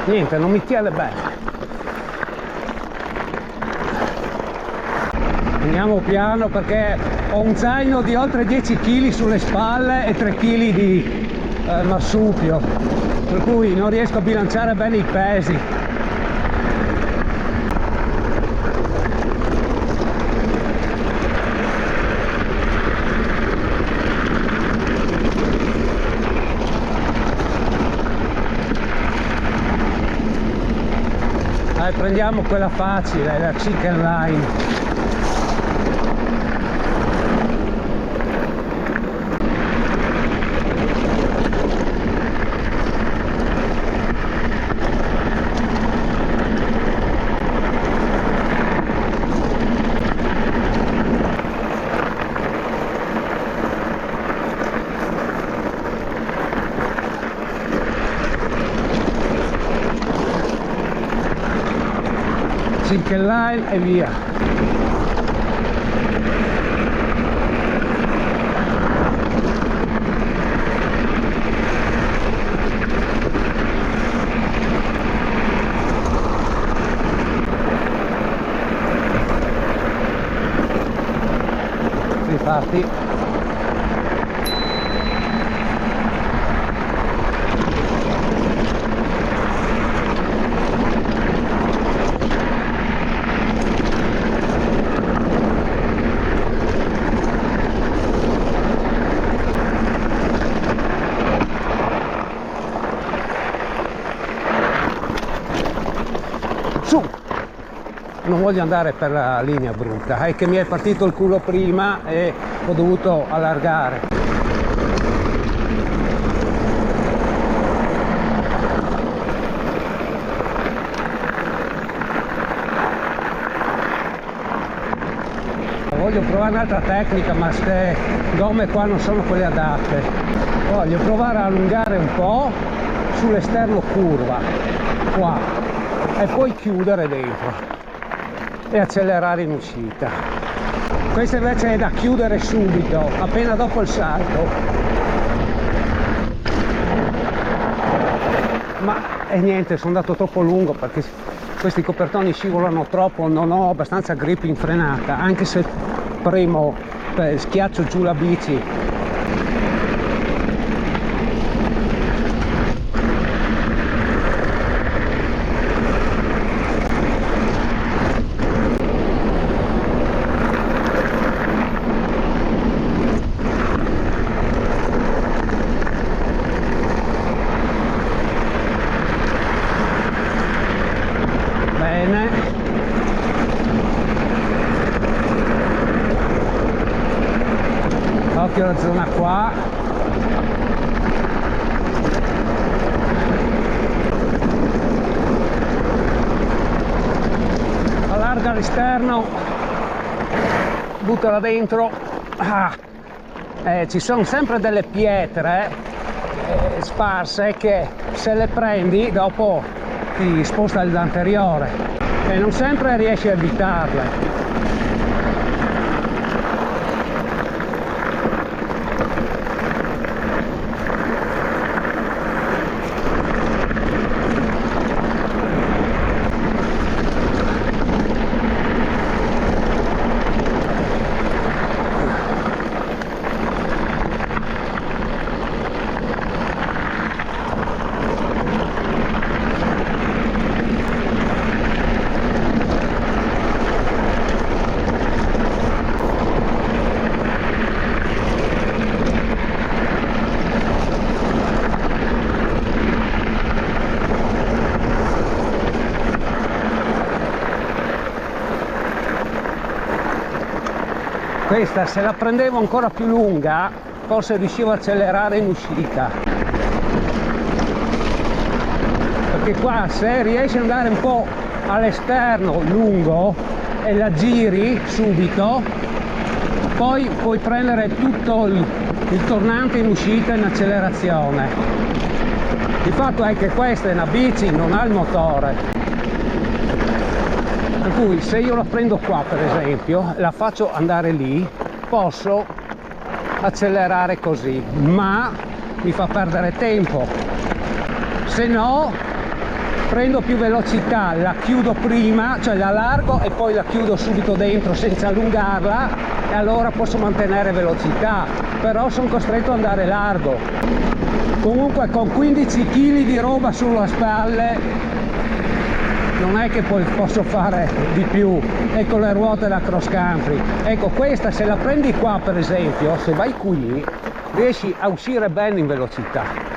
niente, non mi tiene bene. Andiamo piano perché ho un zaino di oltre 10 kg sulle spalle e 3 kg di marsupio, per cui non riesco a bilanciare bene i pesi. Prendiamo quella facile, la Chicken Line. Chicken Line e via. Riparti. Su! Non voglio andare per la linea brutta, è che mi è partito il culo prima e ho dovuto allargare. Voglio provare un'altra tecnica, ma queste gomme qua non sono quelle adatte. Voglio provare a allungare un po' sull'esterno curva, qua. E poi chiudere dentro e accelerare in uscita. Questa invece è da chiudere subito, appena dopo il salto. Ma niente, sono andato troppo lungo perché questi copertoni scivolano troppo, non ho abbastanza grip in frenata, anche se premo, schiaccio giù la bici. Occhio alla zona qua. Allarga l'esterno, buttala dentro. Ci sono sempre delle pietre sparse che se le prendi dopo ti sposta l'anteriore e non sempre riesci a evitarle. Questa, se la prendevo ancora più lunga, forse riuscivo a accelerare in uscita. Perché qua, se riesci ad andare un po' all'esterno lungo e la giri subito, poi puoi prendere tutto il tornante in uscita in accelerazione. Il fatto è che questa è una bici, non ha il motore. Per cui se io la prendo qua, per esempio, la faccio andare lì, posso accelerare così, ma mi fa perdere tempo. Se no prendo più velocità, la chiudo prima, cioè la allargo e poi la chiudo subito dentro senza allungarla, e allora posso mantenere velocità, però sono costretto ad andare largo. Comunque con 15 kg di roba sulle spalle non è che poi posso fare di più, e con le ruote da cross country. Ecco, questa se la prendi qua per esempio, se vai qui riesci a uscire bene in velocità.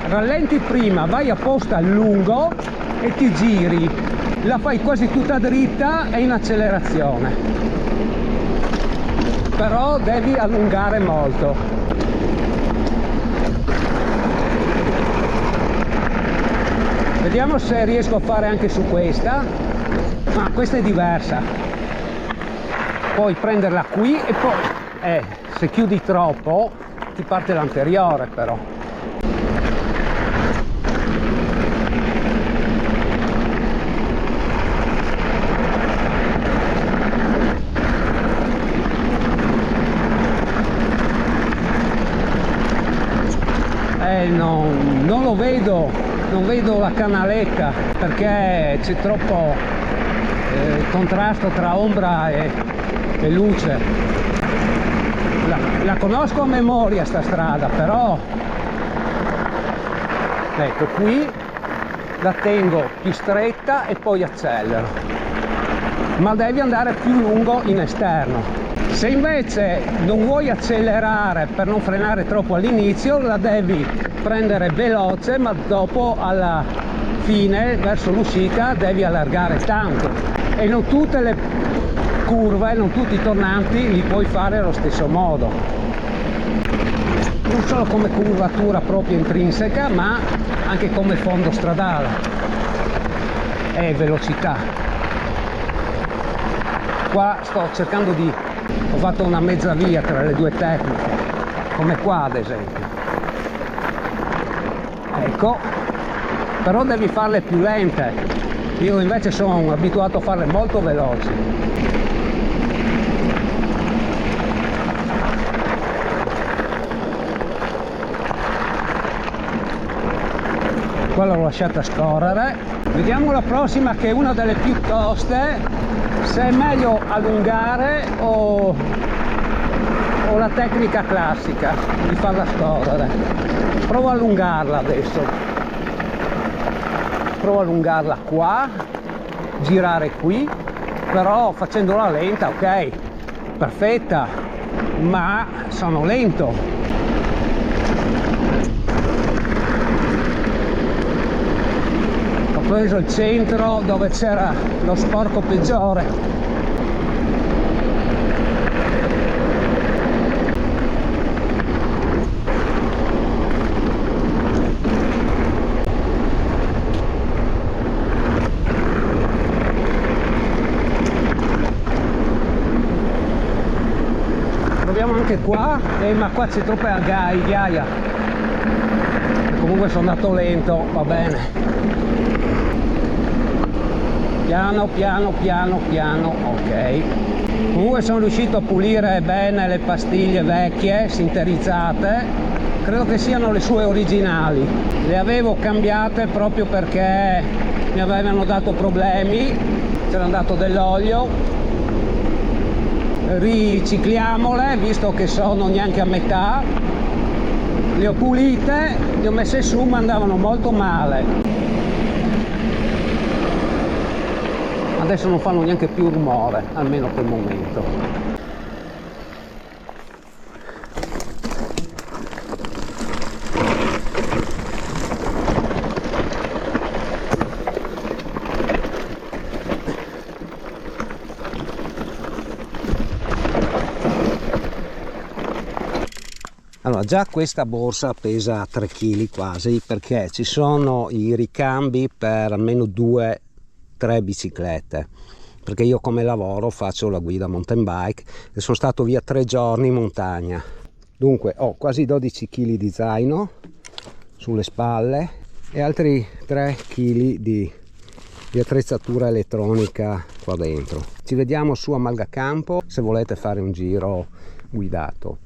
Rallenti prima, vai a posta lungo e ti giri, la fai quasi tutta dritta e in accelerazione, però devi allungare molto. Vediamo se riesco a fare anche su questa, ma questa è diversa. Puoi prenderla qui e poi se chiudi troppo ti parte l'anteriore però. Non lo vedo, non vedo la canaletta perché c'è troppo contrasto tra ombra e luce. La conosco a memoria sta strada, però ecco, qui la tengo più stretta e poi accelero, ma devi andare più lungo in esterno. Se invece non vuoi accelerare per non frenare troppo all'inizio, la devi prendere veloce, ma dopo alla fine, verso l'uscita, devi allargare tanto. E non tutte le curve, non tutti i tornanti li puoi fare allo stesso modo. Non solo come curvatura proprio intrinseca, ma anche come fondo stradale e velocità. Qua sto cercando ho fatto una mezza via tra le due tecniche, come qua ad esempio. Ecco, però devi farle più lente. Io invece sono abituato a farle molto veloci. Qua l'ho lasciata scorrere. Vediamo la prossima, che è una delle più toste, se è meglio allungare o la tecnica classica di farla scorrere. Provo a allungarla adesso, provo a allungarla qua, girare qui, però facendola lenta, ok, perfetta, ma sono lento. Ho preso il centro dove c'era lo sporco peggiore. Proviamo anche qua, ma qua c'è troppa ghiaia. Comunque sono andato lento, va bene. Piano piano piano piano, ok. Comunque sono riuscito a pulire bene le pastiglie vecchie sinterizzate, credo che siano le sue originali. Le avevo cambiate proprio perché mi avevano dato problemi, c'era andato dell'olio. Ricicliamole, visto che sono neanche a metà. Le ho pulite, le ho messe su, ma andavano molto male. Adesso non fanno neanche più rumore, almeno per il momento. Allora, già questa borsa pesa 3 kg quasi, perché ci sono i ricambi per almeno 2-3 biciclette, perché io come lavoro faccio la guida mountain bike e sono stato via 3 giorni in montagna. Dunque ho quasi 12 kg di zaino sulle spalle e altri 3 kg di attrezzatura elettronica qua dentro. Ci vediamo su a Malgacampo se volete fare un giro guidato.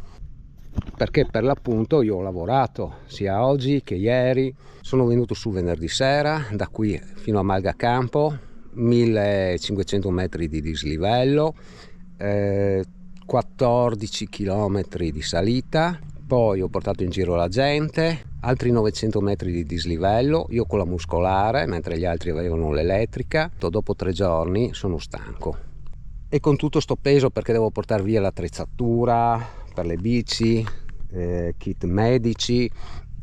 perché per l'appunto io ho lavorato sia oggi che ieri. Sono venuto su venerdì sera, da qui fino a Malgacampo, 1500 metri di dislivello, 14 km di salita, poi ho portato in giro la gente, altri 900 metri di dislivello, io con la muscolare mentre gli altri avevano l'elettrica. Dopo 3 giorni sono stanco e con tutto sto peso, perché devo portare via l'attrezzatura per le bici, kit medici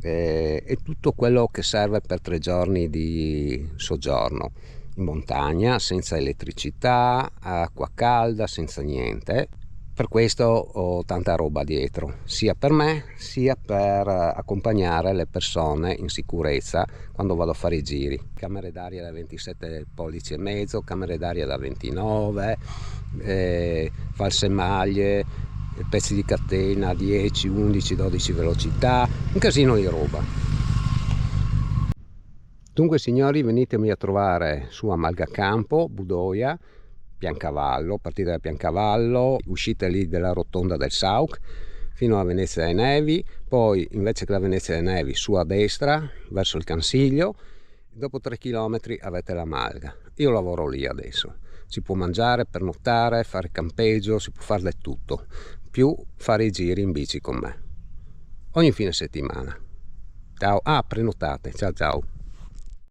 e tutto quello che serve per 3 giorni di soggiorno in montagna, senza elettricità, acqua calda, senza niente. Per questo ho tanta roba dietro, sia per me sia per accompagnare le persone in sicurezza quando vado a fare i giri. Camere d'aria da 27 pollici e mezzo, camere d'aria da 29, false maglie, pezzi di catena 10, 11, 12 velocità, un casino di roba. Dunque signori, venitemi a trovare su a Malgacampo, Budoia, Piancavallo, partite da Piancavallo, uscite lì della rotonda del Sauc fino a Venezia dei Nevi, poi invece che la Venezia dei Nevi su a destra verso il Cansiglio, dopo 3 km avete la Malga. Io lavoro lì adesso, si può mangiare, pernottare, fare campeggio, si può fare tutto, più fare i giri in bici con me ogni fine settimana. Ciao, prenotate, ciao ciao.